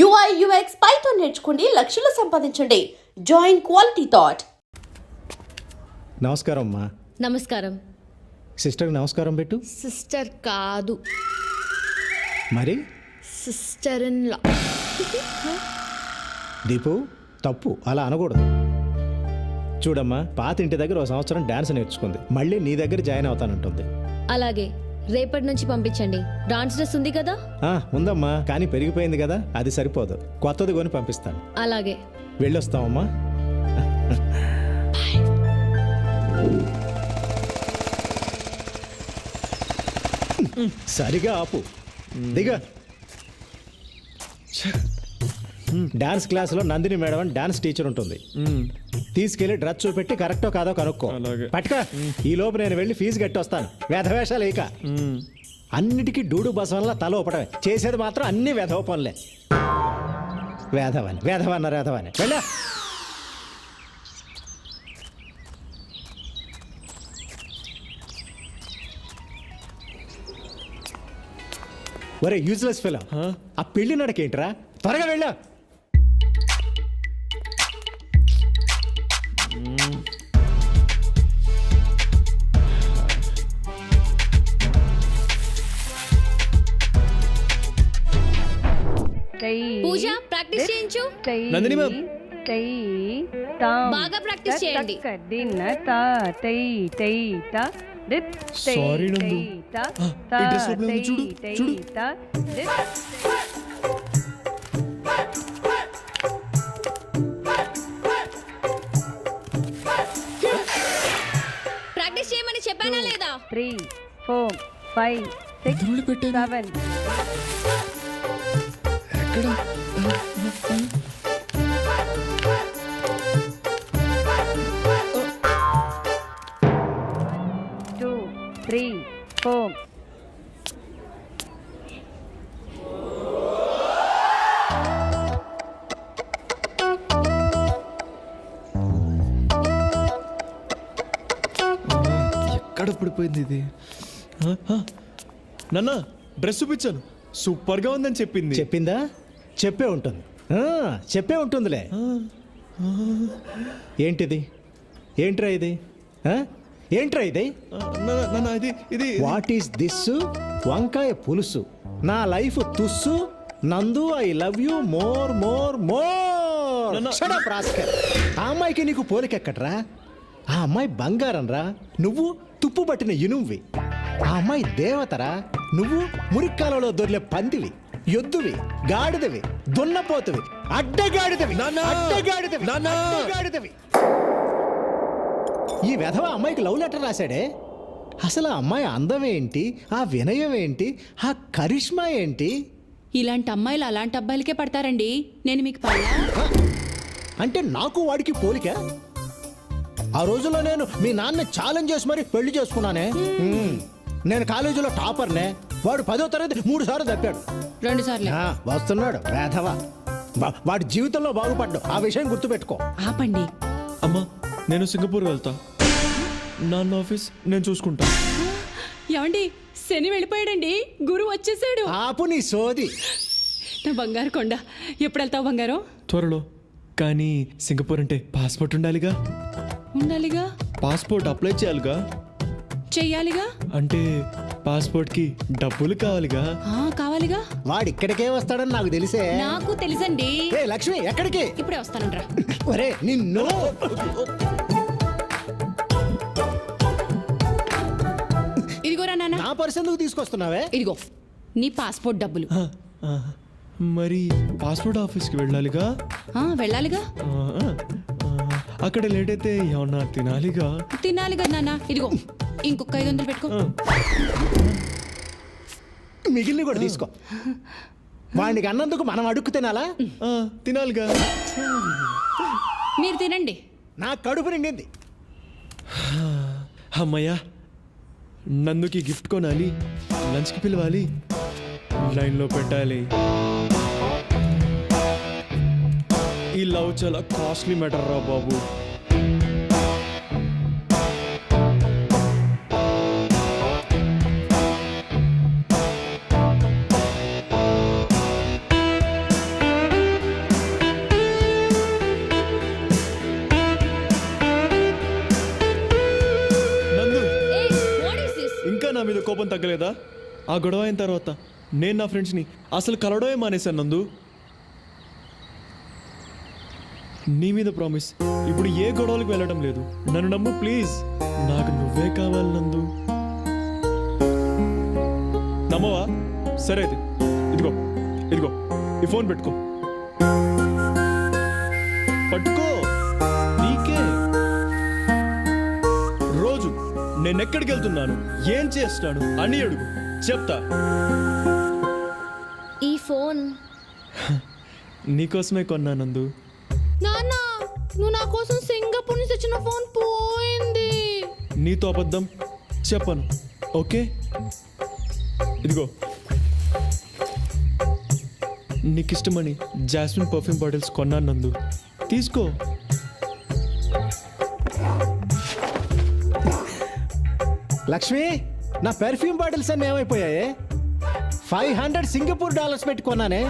UI UX Python నేర్చుకోండి, లక్షలు సంపాదించండి. Join quality thought. నమస్కారం అమ్మా. నమస్కారం. సిస్టర్ నమస్కారం పెట్టు. సిస్టర్ కాదు, మరి సిస్టర్ ఇన్ లా. దీపు తప్పు, అలా అనకూడదు. చూడమ్మా, పాత ఇంటి దగ్గర ఒక సంవత్సరం డాన్స్ నేర్చుకుంది, మళ్ళీ నీ దగ్గర జాయిన్ అవుతానంటుంది. అలాగే, రేపటి నుంచి పంపించండి. డాన్స్ డ్రెస్ ఉంది కదా? ఉందమ్మా, కానీ పెరిగిపోయింది కదా, అది సరిపోదు, కొత్తది కొని పంపిస్తాను. అలాగే, వెళ్ళొస్తామమ్మా. సరిగా ఆపు, దిగా. డాన్స్ క్లాసులో నందిని మేడం అని డాన్స్ టీచర్ ఉంటుంది. తీసుకెళ్లి డ్రెస్ చూపెట్టి కరెక్టో కాదో కనుక్కో. పట్టుక, ఈ లోపు నేను వెళ్ళి ఫీజు కట్టి వస్తాను. వేధవేషాలు ఇక అన్నిటికీ డూడు బసవన్లా తల ఊపడమే, చేసేది మాత్రం అన్ని వేధవ పనులే. వేధవని వేధవన్న వేధవని వెళ్ళా. ఒరే యూజ్లెస్ ఫెలో, ఆ పెళ్లి నడకేంట్రా? త్వరగా వెళ్ళా. పూజ ప్రాక్టీస్ చేయించు. నందిని మ్యామ్, బాగా ప్రాక్టీస్ చేయండి. సారీ నందు, ఈ డ్రెస్ లోపల ఉంది, చూడు చూడు. ప్రాక్టీస్ చేయమని చెప్పానా లేదా? 3 4 5 6 7 ఎక్కడ? 2 3 4 ఎక్కడ పడిపోయింది ఇది? నాన్న, డ్రెస్ చూపించాను, సూపర్ గా ఉందని చెప్పింది. చెప్పిందా? చెప్పే ఉంటుంది, చెప్పే ఉంటుందిలే. ఏంటిది? ఏంట్రా ఇది? ఏంట్రా ఇది? నాన్న, ఇది ఇది వాట్ ఈస్ దిస్? వంకాయ పులుసు. నా లైఫ్ తుస్సు. నందు, I love you more more more. Shut up, rascal. ఆ అమ్మాయికి నీకు పోలికెక్కట్రా? ఆ అమ్మాయి బంగారం రా, నువ్వు తుప్పు పట్టిన ఇనువువి. ఆ అమ్మాయి దేవతరా, నువ్వు మురిక్కాలలో దొర్లే పందివి, ఎద్దువి, గాడిదవి, దున్నపోతువి, అడ్డగాడిదవి, అడ్డగాడిదవి, అడ్డగాడిదవి. ఈ వెధవ అమ్మాయికి లవ్ లెటర్ రాశాడే. అసలు ఆ అమ్మాయి అందం ఏంటి, ఆ వినయం ఏంటి, ఆ కరిష్మా ఏంటి? ఇలాంటి అమ్మాయిలు అలాంటి అబ్బాయిలకే పడతారండి. నేను మీకు పడలా? అంటే నాకు వాడికి పోలిక? ఆ రోజుల్లో నేను మీ నాన్న ఛాలెంజ్ చేసి మరి పెళ్లి చేసుకున్నానే. నేను కాలేజీలో టాపర్నే, వాడు 10వ తరగతి 3 సార్లు తప్పాడు. 2 సార్లు వస్తున్నాడు వేధవ. వాడి జీవితంలో బాగుపడ్డు, ఆ విషయం గుర్తుపెట్టుకో. ఆపండి. అమ్మా, నేను సింగపూర్ వెళ్తా. నాన్న ఆఫీస్ నేను చూసుకుంటా. ఏమండి, శని వెళ్ళిపోయాడండి, గురువు వచ్చేసాడు. ఆపు నీ సోది. నా బంగారు కొండ. ఎప్పుడు వెళ్తావు బంగారం? త్వరలో. కానీ సింగపూర్ అంటే పాస్పోర్ట్ ఉండాలిగా. ఉండాలిగా. పాస్పోర్ట్ అప్లై చేయాలిగా. చెయ్యాలిగా. అంటే పాస్పోర్ట్ కి డబ్బులు కావాలిగా. కావాలిగా. వాడు ఇక్కడికే వస్తాడని నాకు తెలిసే. నాకు తెలుసండి. ఏ లక్ష్మి, ఎక్కడికి? ఇప్పుడే వస్తానంట్రా. ఒరే నిన్ను. ఇదిగోరా నాన్న. నా పర్స్ ఎందుకు తీసుకొస్తున్నావే? ఇదిగో నీ పాస్పోర్ట్ డబ్బులు. మరి పాస్పోర్ట్ ఆఫీస్కి వెళ్ళాలిగా. వెళ్ళాలిగా. అక్కడ లేట్ అయితే ఏమన్నా తినాలిగా. తినాలి కదా నాన్న. ఇదిగో ఇంకొక 500 పెట్టుకో. మిగిలిన కూడా తీసుకో. వాడికి అన్నందుకు మనం అడుక్కు తినాలా? తినాలిగా. మీరు తినండి. నా కడుపు నిండింది. అమ్మయ్యా, నందుకి గిఫ్ట్ కొనాలి, లంచ్కి పిలవాలి, లైన్లో పెట్టాలి. ఈ లవ్ చాలా కాస్ట్లీ మ్యాటర్ రా బాబు. తగ్గలేదా? ఆ గొడవ అయిన తర్వాత నేను నా ఫ్రెండ్స్ని అసలు కలవడమే మానేశాను నందు. నీ మీద ప్రామిస్, ఇప్పుడు ఏ గొడవలకు వెళ్ళడం లేదు. నన్ను నమ్ము ప్లీజ్. నాకు నువ్వే కావాలి నందు. నమ్మవా? సరే అయితే ఇదిగో ఇదిగో ఈ ఫోన్ పెట్టుకో. పట్టుకో, నీకే. రోజు నేను ఎక్కడికి వెళ్తున్నాను, ఏం చేస్తాను అని అడుగు, చెప్తా. ఈ ఫోన్ నీకోసమే కొన్నానందు. నాన్న, నువ్వు నా కోసం సింగపూర్ నుంచి తెచ్చిన ఫోన్ పోయింది. నీతో అబద్ధం చెప్పను, ఓకే? ఇదిగో నీకు ఇష్టమని జాస్మిన్ పర్ఫ్యూమ్ బాటిల్స్ కొన్నాను నందు, తీసుకో. లక్ష్మి, నా పెర్ఫ్యూమ్ బాటిల్స్ అన్నీ ఏమైపోయాయి? $500 సింగపూర్ డాలర్స్ పెట్టి కొన్నానే.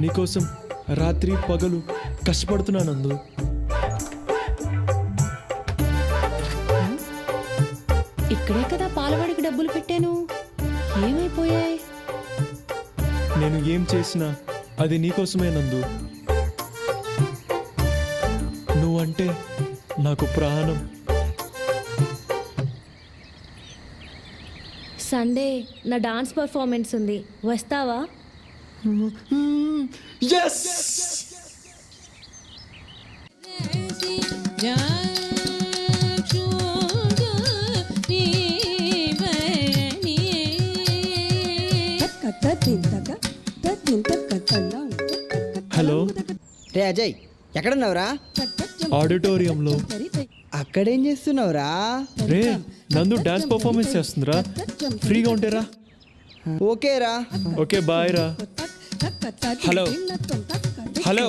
నీకోసం రాత్రి పగలు కష్టపడుతున్నాను నందు. ఇక్కడే కదా పాలవాడికి డబ్బులు పెట్టాను, ఏమైపోయాయి? నేను ఏం చేసినా అది నీకోసమే నందు. నువ్వంటే నాకు ప్రాణం. సండే నా డాన్స్ పర్ఫార్మెన్స్ ఉంది, వస్తావా? Yes! హలో, రే అజయ్, ఎక్కడున్నావురా? ఆడిటోరియంలో. అక్కడేం చేస్తున్నావురా? రే నందు డాన్స్ పర్ఫార్మెన్స్ చేస్తుందిరా, ఫ్రీగా ఉంటేరా. ఓకేరా. ఓకే బాయ్ రా. హలో హలో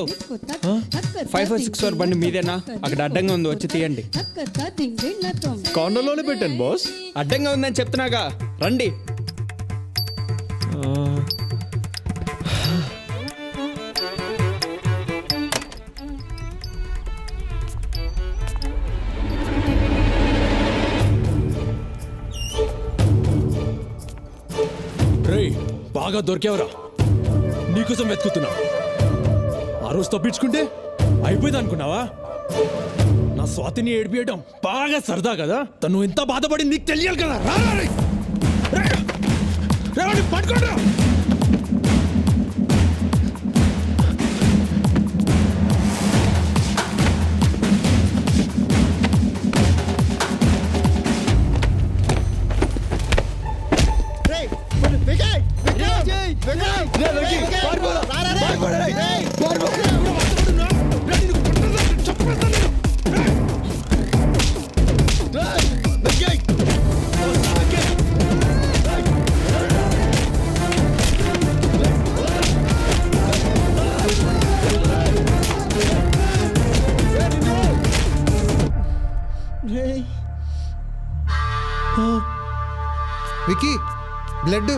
546 బండి మీదేనా? అక్కడ అడ్డంగా ఉంది, వచ్చి తీయండి. కార్నర్లోనే పెట్టాను బాస్. అడ్డంగా ఉందని చెప్తున్నాగా, రండి. రేయ్, బాగా దొరికేవరా, నీకోసం వెతుకుతున్నా. ఆ రోజు తప్పించుకుంటే అయిపోయింది అనుకున్నావా? నా స్వాతిని ఏడిపియడం బాగా సరదా కదా. తను ఎంత బాధపడింది నీకు తెలియాలి కదా. రా, రా, రేయ్. రేయ్, రేయ్, పట్టుకోండి రా. వికీ, బ్లడ్.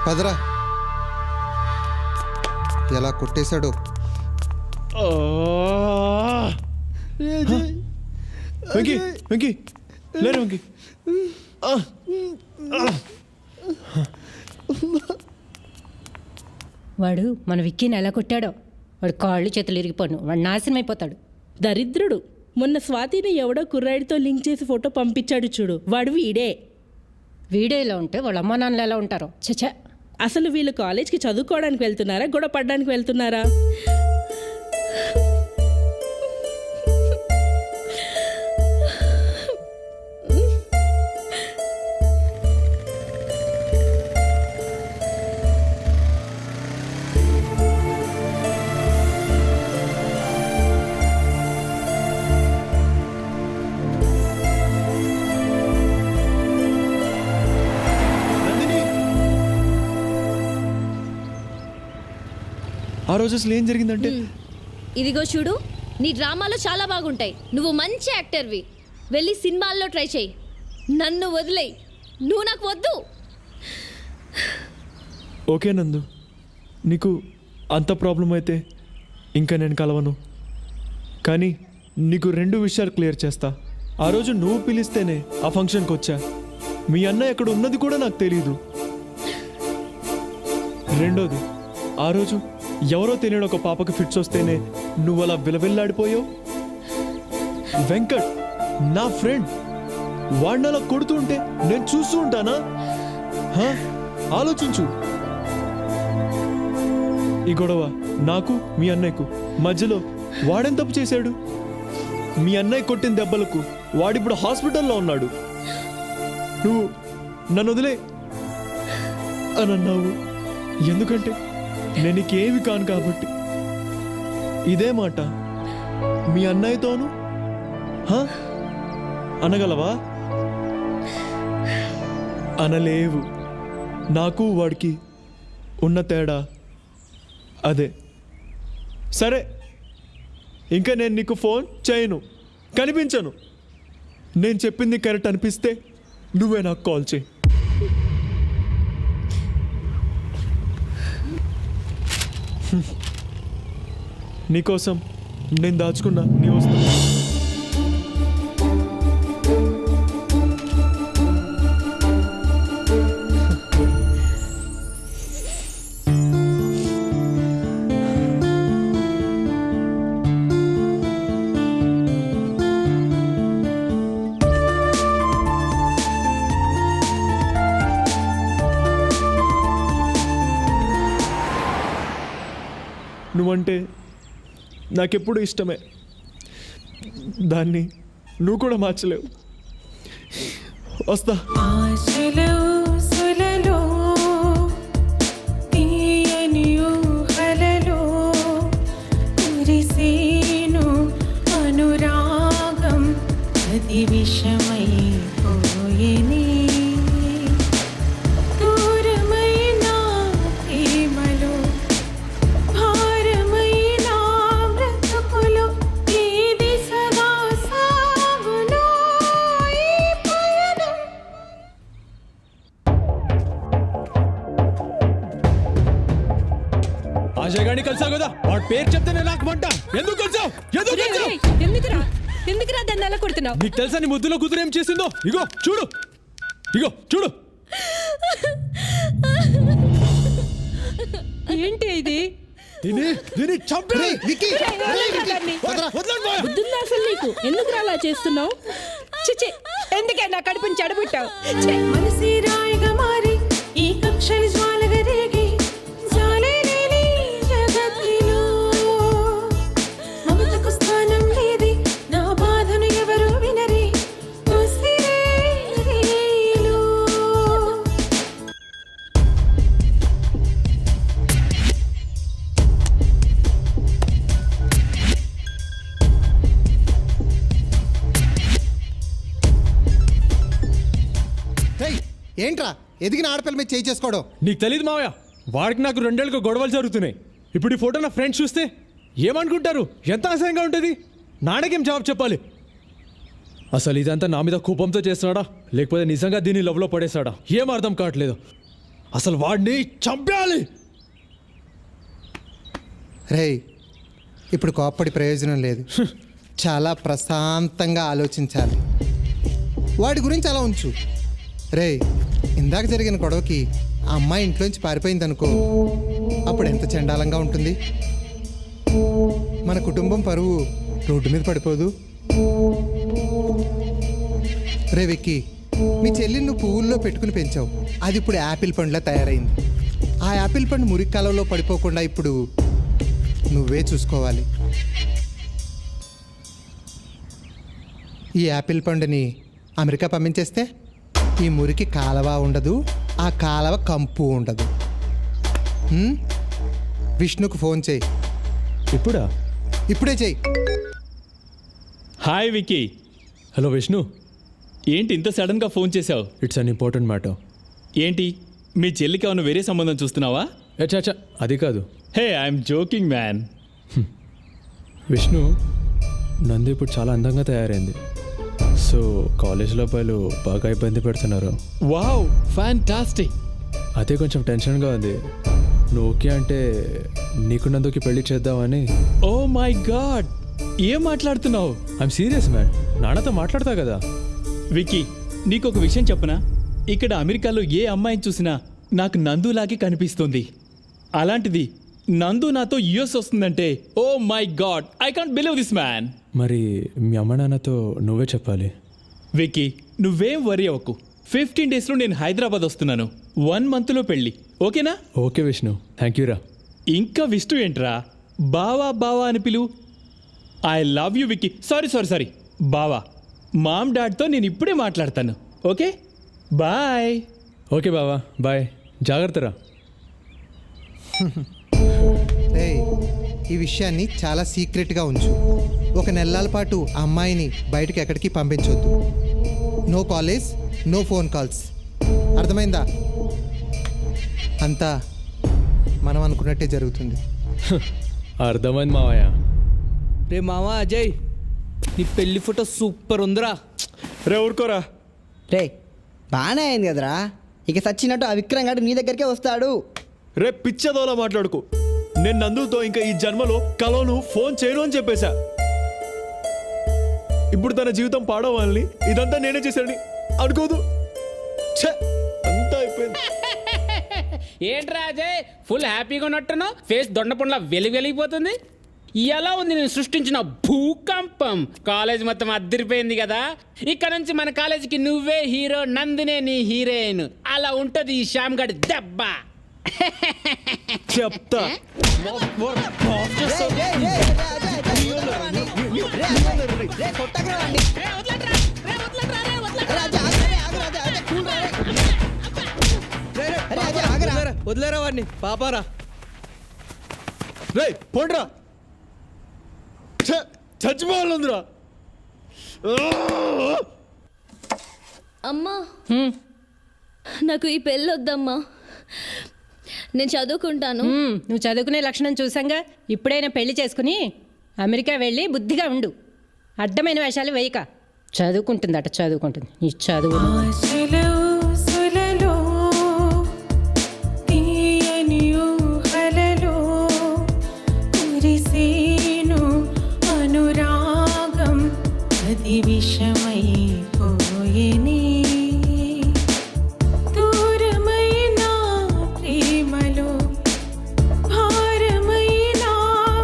పదరా. ఎలా కొట్టేశాడు. వెంకీ, వెంకీ లేరు వెంకీ. వాడు మన విక్కీని ఎలా కొట్టాడో, వాడు కాళ్ళు చేతులు ఇరిగిపోను, వాడు నాశనం అయిపోతాడు. దరిద్రుడు. మొన్న స్వాతిని ఎవడో కుర్రాడితో లింక్ చేసి ఫోటో పంపించాడు చూడు, వాడు వీడే. వీడియోలో ఉంటే వాళ్ళ అమ్మా నాన్నలు ఎలా ఉంటారో. చచ్చా. అసలు వీళ్ళు కాలేజ్కి చదువుకోవడానికి వెళ్తున్నారా, గొడవ పడడానికి వెళ్తున్నారా? ఆ రోజు అసలు ఏం జరిగిందంటే, ఇదిగో చూడు, నీ డ్రామాలో చాలా బాగుంటాయి, నువ్వు మంచి యాక్టర్వి, వెళ్ళి సినిమాల్లో ట్రై చేయి, నన్ను వదిలేయి, నువ్వు నాకు వద్దు. ఓకే నందు, నీకు అంత ప్రాబ్లం అయితే ఇంకా నేను కలవను. కానీ నీకు 2 విషయాలు క్లియర్ చేస్తా. ఆ రోజు నువ్వు పిలిస్తేనే ఆ ఫంక్షన్కి వచ్చా. మీ అన్న ఎక్కడ ఉన్నది కూడా నాకు తెలియదు. రెండోది, ఆ రోజు ఎవరో తెలియని ఒక పాపకి ఫిట్స్ వస్తేనే నువ్వు అలా విలవిల్లాడిపోయావు. వెంకట్ నా ఫ్రెండ్, వాడిని అలా కొడుతూ ఉంటే నేను చూస్తూ ఉంటానా? హా? ఆలోచించు. ఈ గొడవ నాకు మీ అన్నయ్యకు మధ్యలో వాడేం తప్పు చేశాడు? మీ అన్నయ్య కొట్టిన దెబ్బలకు వాడిప్పుడు హాస్పిటల్లో ఉన్నాడు. నువ్వు నన్ను వదిలే అని అన్నావు. ఎందుకంటే నేను నీకేమి కాను కాబట్టి. ఇదే మాట మీ అన్నయ్యతోను అనగలవా? అనలేవు. నాకు వాడికి ఉన్న తేడా అదే. సరే, ఇంకా నేను నీకు ఫోన్ చేయను, కనిపించను. నేను చెప్పింది కరెక్ట్ అనిపిస్తే నువ్వే నాకు కాల్ చేయి. నీకోసం నేను దాచుకున్నా నీ వస్తా. నువ్వంటే నాకెప్పుడు ఇష్టమే. దాన్ని నువ్వు కూడా మార్చలేవు. వస్తా. అనురాగం అది విషమై పోయేని అజయ్ కలిసావు కదా, వాడి పేరు చెప్తేనే నాకు మంట. ఎందుకు కలిసావు? ఎందుకురా దాన్ని అలా కొడుతున్నావు? నీకు తెలుసా నీ ముద్దులో కూతురు ఏం చేసిందో? ఇగో చూడు, ఇగో చూడు. ఏంటి ఇది? బుద్ధుందా అసలు నీకు? ఎందుకు అలా చేస్తున్నావు? చిచి, ఎందుకే నా కడుపుని చెడబుట్టావు? మనసి రాయిగా మారి ఈ కక్షలు జ్వాలగా రేగి జాలే లేని జగత్తులో మమతకు స్థానం లేది, నా బాధను ఎవరు వినరి ఉసిరేలో. ఏంట్రా ఎదిగిన ఆడపిల్ల మీద చేయి చేసుకోవడం? నీకు తెలియదు మావయ్య, వాడికి నాకు 2 ఏళ్ళుగా గొడవలు జరుగుతున్నాయి. ఇప్పుడు ఈ ఫోటో నా ఫ్రెండ్స్ చూస్తే ఏమనుకుంటారు? ఎంత అసహ్యంగా ఉంటుంది. నాన్నకేం జవాబు చెప్పాలి? అసలు ఇదంతా నా మీద కోపంతో చేస్తున్నాడా, లేకపోతే నిజంగా దీన్ని లవ్లో పడేశాడా? ఏం అర్థం కావట్లేదు. అసలు వాడిని చంపేయాలి. రేయ్, ఇప్పుడు కోప్పడి ప్రయోజనం లేదు. చాలా ప్రశాంతంగా ఆలోచించాలి. వాడి గురించి అలా ఉంచు. రేయ్, ఇందాక జరిగిన గొడవకి ఆ అమ్మాయి ఇంట్లోంచి పారిపోయిందనుకో, అప్పుడు ఎంత చండాలంగా ఉంటుంది. మన కుటుంబం పరువు రోడ్డు మీద పడిపోదు. రే విక్కీ, మీ చెల్లిని నువ్వు పువ్వుల్లో పెట్టుకుని పెంచావు. అది ఇప్పుడు యాపిల్ పండులా తయారైంది. ఆ యాపిల్ పండు మురికి కాలంలో పడిపోకుండా ఇప్పుడు నువ్వే చూసుకోవాలి. ఈ యాపిల్ పండుని అమెరికా పంపించేస్తే ఈ మురికి కాలవ ఉండదు, ఆ కాలవ కంపు ఉండదు. విష్ణుకు ఫోన్ చేయి. ఇప్పుడా? ఇప్పుడే చెయ్యి. హాయ్ విక్కీ. హలో విష్ణు, ఏంటి ఇంత సడన్గా ఫోన్ చేసావు? It's an important matter. ఏంటి, మీ చెల్లికి ఏమైనా వేరే సంబంధం చూస్తున్నావా? అచ్చా, అది కాదు. హే, ఐఎమ్ జోకింగ్ మ్యాన్. విష్ణు, నందు ఇప్పుడు చాలా అందంగా తయారైంది. సో కాలేజ్లో అబ్బాయిలు బాగా ఇబ్బంది పెడుతున్నారు. Wow, fantastic. అదే కొంచెం టెన్షన్గా ఉంది. నువ్వు ఓకే అంటే నీకు నందుకి పెళ్లి చేద్దామని. ఓ మై గాడ్, ఏం మాట్లాడుతున్నావు? I'm serious man. నాన్నతో మాట్లాడతా కదా. విక్కీ నీకు ఒక విషయం చెప్పనా? ఇక్కడ అమెరికాలో ఏ అమ్మాయిని చూసినా నాకు నందులాగే కనిపిస్తుంది. అలాంటిది నందు నాతో యుఎస్ వస్తుందంటే oh my god, I can't believe this man. మరి మీ అమ్మ నాన్నతో నువ్వే చెప్పాలి. విక్కీ నువ్వేం వరి అవ్వకు. 15 డేస్లో నేను హైదరాబాద్ వస్తున్నాను. 1 మంత్లో పెళ్ళి, ఓకేనా? ఓకే విష్ణు, థ్యాంక్ యూ రా. ఇంకా విష్ణు ఏంట్రా? బావా బావా అని పిలువు. I love you Vicky. Sorry బావా. మామ్ డాడ్తో నేను ఇప్పుడే మాట్లాడతాను. Okay bye. ఓకే బావా, బాయ్. జాగ్రత్తరా. రేయ్, ఈ విషయాన్ని చాలా సీక్రెట్గా ఉంచు. 1 నెలల పాటు ఆ అమ్మాయిని బయటకు ఎక్కడికి పంపించొద్దు. No college, no phone calls. అర్థమైందా? అంతా మనం అనుకున్నట్టే జరుగుతుంది. అర్థమైంది మావయ్య. రే మావా అజయ్, నీ పెళ్లి ఫోటో సూపర్ ఉందిరా. రే ఊరుకోరా. రే బాగానే అయింది కదరా. ఇక సచ్చినట్టు ఆ విక్రమ్ గారు నీ దగ్గరికే వస్తాడు. రే పిచ్చదోలా మాట్లాడుకో. నేను నందుతో ఇంకా ఈ జన్మలో కలోను ఫోన్ చేయను అని చెప్పేశా. ఇప్పుడు తన జీవితం పాడవాలని ఇదంతా నేనే చేశానని అనుకోదు. ఛే, అంతా అయిపోయింది. ఏంట్రా అజయ్ ఫుల్ హ్యాపీగా ఉన్నట్టును? ఫేస్ దొండపండ్లా వెలిగిపోతుంది. ఎలా ఉంది నేను సృష్టించిన భూకంపం? కాలేజ్ మొత్తం అద్దరిపోయింది కదా. ఇక్కడ నుంచి మన కాలేజీకి నువ్వే హీరో, నందినే నీ హీరోయిన్. అలా ఉంటది ఈ శ్యామ్ గడి దెబ్బ. చెప్తా. వదిలేరా వాడిని, పాపారా. రే పోండ్రా. చచ్చిపోవాలందురా. అమ్మా నాకు ఈ పెళ్ళి వద్దమ్మా. నేను చదువుకుంటాను. నువ్వు చదువుకునే లక్షణం చూసాంగా. ఇప్పుడైనా పెళ్లి చేసుకుని అమెరికా వెళ్ళి బుద్ధిగా ఉండు. అడ్డమైన వేషాలు వేయక. చదువుకుంటుందట, చదువుకుంటుంది. ఈ చదువు అనురాగం అది విషమైపోయేని. దూరమైన ప్రేమలో భారమైన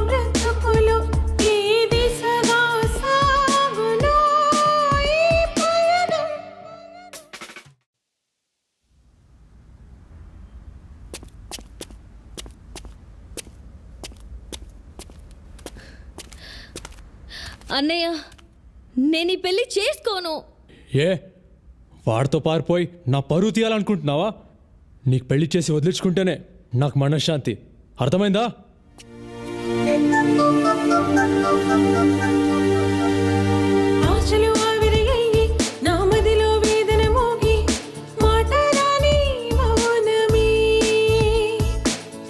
బ్రతుకులో ఏది సదా సాగులో ఈ పయనం. అన్నయ్య నేను ఈ పెళ్లి చేసుకోను. ఏ వాడితో పారిపోయి నా పరువు తీయాలనుకుంటున్నావా? నీకు పెళ్లి చేసి వదిలించుకుంటేనే నాకు మనశ్శాంతి. అర్థమైందా? ఆశలు ఆవిరయ్యి నా మదిలో వేదన మోగి మాటరాని మౌనమే.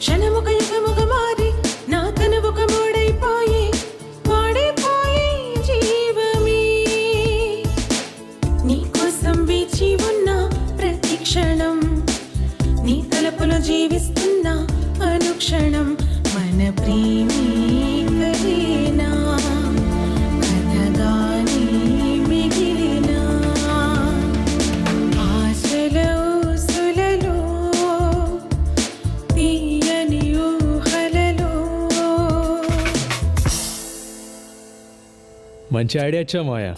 క్షణముక యుగముగ మారి నా కనువొక మోడైపోయి వాడిపోయి జీవమే. నీ కోసం వేచి ఉన్న ప్రతి క్షణం, నీ తలపులో జీవిస్తున్న అనుక్షణం మన ప్రేమే కలేనా కథగానే మిగిలినా. ఆశల ఊసులలో తీయని ఊహలలో. మంచి ఐడియా ఇచ్చా మాయా.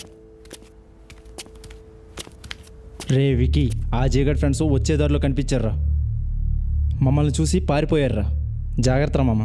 రే వికీ, ఆ జేగడ్ ఫ్రెండ్స్ వచ్చే దారిలో కనిపించారా? మమ్మల్ని చూసి పారిపోయారా. జాగ్రత్త మామ.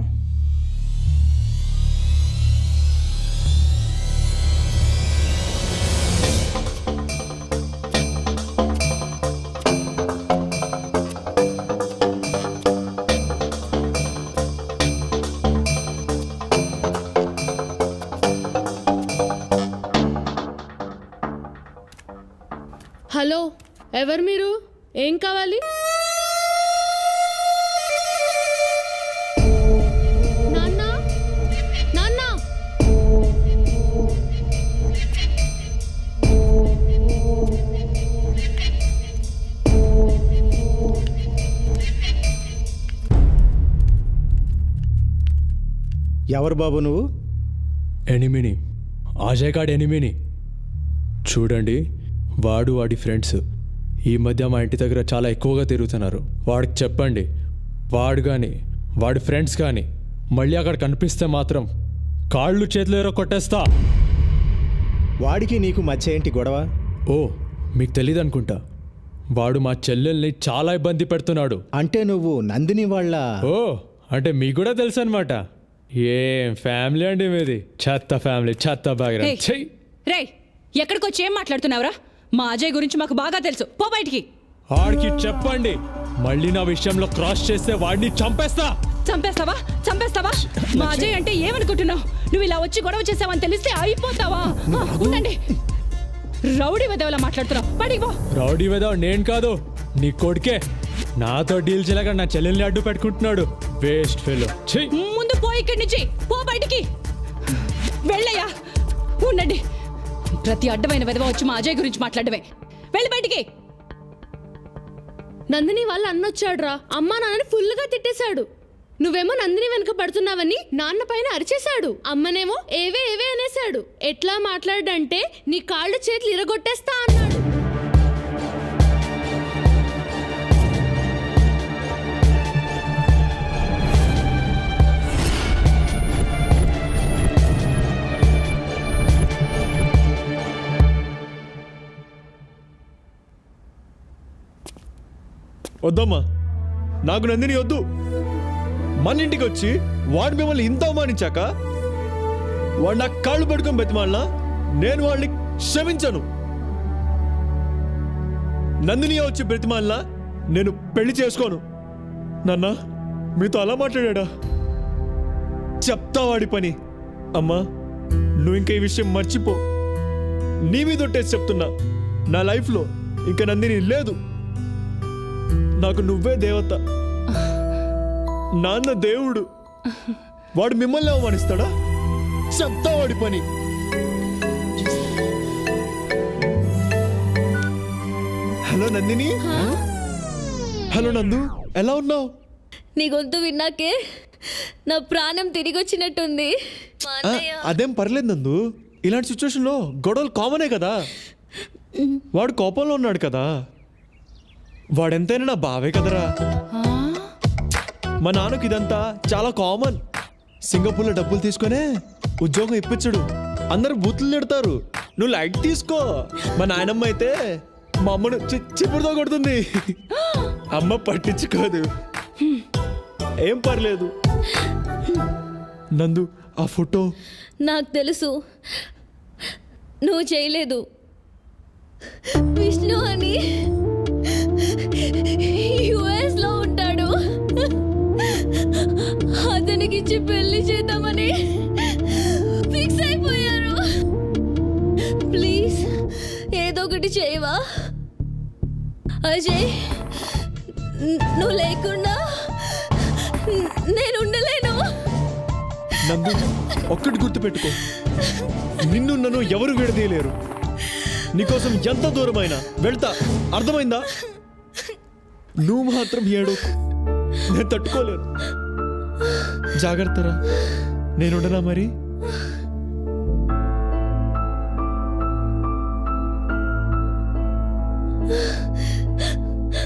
హలో, ఎవరు మీరు? ఏం కావాలి? నాన్న, నాన్న. ఎవరు బాబు నువ్వు? ఎనిమిని అజయ్ గాడి ఎనిమిని చూడండి, వాడి ఫ్రెండ్స్ ఈ మధ్య మా ఇంటి దగ్గర చాలా ఎక్కువగా తిరుగుతున్నారు. వాడికి చెప్పండి, వాడు కానీ వాడి ఫ్రెండ్స్ కానీ మళ్ళీ అక్కడ కనిపిస్తే మాత్రం కాళ్ళు చేతులు ఎరో కొట్టేస్తా. వాడికి నీకు మధ్య ఏంటి గొడవ? ఓ, మీకు తెలియదు అనుకుంటా. వాడు మా చెల్లెల్ని చాలా ఇబ్బంది పెడుతున్నాడు. అంటే నువ్వు నందిని వాళ్ళ... ఓ, అంటే మీకు కూడా తెలుసు అనమాట. ఏం ఫ్యామిలీ అండి మీది, చెత్త ఫ్యామిలీ, చెత్త బ్యాక్గ్రౌండ్. ఛీ! రే, ఎక్కడికి వచ్చి ఏం మాట్లాడుతున్నావురా? మా అజయ్ గురించి మాకు బాగా తెలుసు, పో బయటికి. వాడికి చెప్పండి, మళ్ళీ నా విషయంలో క్రాస్ చేస్తే వాడిని చంపేస్తా. చంపేస్తావా? మా అజయ్ అంటే ఏమనుకుంటున్నావు? నువ్వు ఇలా వచ్చి గొడవ చేసావని తెలిస్తే అయిపోతావా? ఉండండి, రౌడీ వెదవలా మాట్లాడుతున్నావు, బయటికి పో. రౌడీ వెదవ నేను కాదు, నీ కొడుకే. నాతో డీల్ చేయలేక నా చెల్లెల్ని అడ్డు పెట్టుకుంటున్నాడు. Waste fellow. ముందు పో ఇక్కడి నుంచి, పో బయటికి. వెళ్ళయ్యా, ఉండండి. ప్రతి అడ్డమైన వెదవ వచ్చి మా అజయ్ గురించి మాట్లాడమే. వెళ్ళి బయటికి. నందిని వాళ్ళ అన్నొచ్చాడురా, అమ్మా నాన్నని ఫుల్గా తిట్టేశాడు. నువ్వేమో నందిని వెనుక పడుతున్నావని నాన్న పైన అరిచేశాడు. అమ్మనేమో ఏవే అనేశాడు. ఎట్లా మాట్లాడంటే నీ కాళ్ళు చేతులు ఇరగొట్టేస్తా అన్నాడు. వద్దమ్మా, నాకు నందిని వద్దు. మన ఇంటికి వచ్చి వాడు మిమ్మల్ని ఇంత అవమానించాక వాడు నా కాళ్ళు పట్టుకొని బతిమాలినా నేను వాడిని క్షమించను. నందిని వచ్చి బ్రతిమాలినా నేను పెళ్లి చేసుకోను. నాన్న మీతో అలా మాట్లాడా? చెప్తా వాడి పని. అమ్మా, నువ్వు ఇంకా ఈ విషయం మర్చిపో. నీ మీద ఒట్టేసి చెప్తున్నా, నా లైఫ్లో ఇంకా నందిని లేదు. నాకు నువ్వే దేవత. నాన్న దేవుడు. వాడు మిమ్మల్ని అవమానిస్తాడా? చెప్తా వాడి పని. హలో నందిని. హలో నందు, ఎలా ఉన్నావు? నీ గొంతు విన్నాకే నా ప్రాణం తిరిగి వచ్చినట్టుంది. అదేం పర్లేదు నందు, ఇలాంటి సిచ్యువేషన్లో గొడవలు కామనే కదా. వాడు కోపంలో ఉన్నాడు కదా. వాడెంతైనా నా బావే కదరా. మా నాన్నకి ఇదంతా చాలా కామన్. సింగపూర్లో డబ్బులు తీసుకునే ఉద్యోగం ఇప్పించడు. అందరు బూతులు తిడతారు, నువ్వు లైట్ తీసుకో. మా నాయనమ్మ అయితే మా అమ్మను చిప్పుడుతో కొడుతుంది. అమ్మ పట్టించుకోదు. ఏం పర్లేదు. నందు, ఆ ఫోటో నాకు తెలుసు నువ్వు చేయలేదు. విష్ణు అని యుఎస్ లో ఉంటాడు. అతనికి ఇచ్చి పెళ్లి చేద్దామని ఫిక్స్ అయిపోయారు. ప్లీజ్ ఏదో ఒకటి చేయవా అజయ్? నువ్వు లేకుండా నేను ఉండలేను. నందు, ఒక్కటి గుర్తుపెట్టుకో, నిన్ను నన్ను ఎవరు విడదీయలేరు. నీకోసం ఎంత దూరమైనా వెళ్తా, అర్థమైందా? నువ్వు మాత్రం ఏడు, నేను తట్టుకోలేను. జాగ్రత్తరా, నేనుండనా మరి?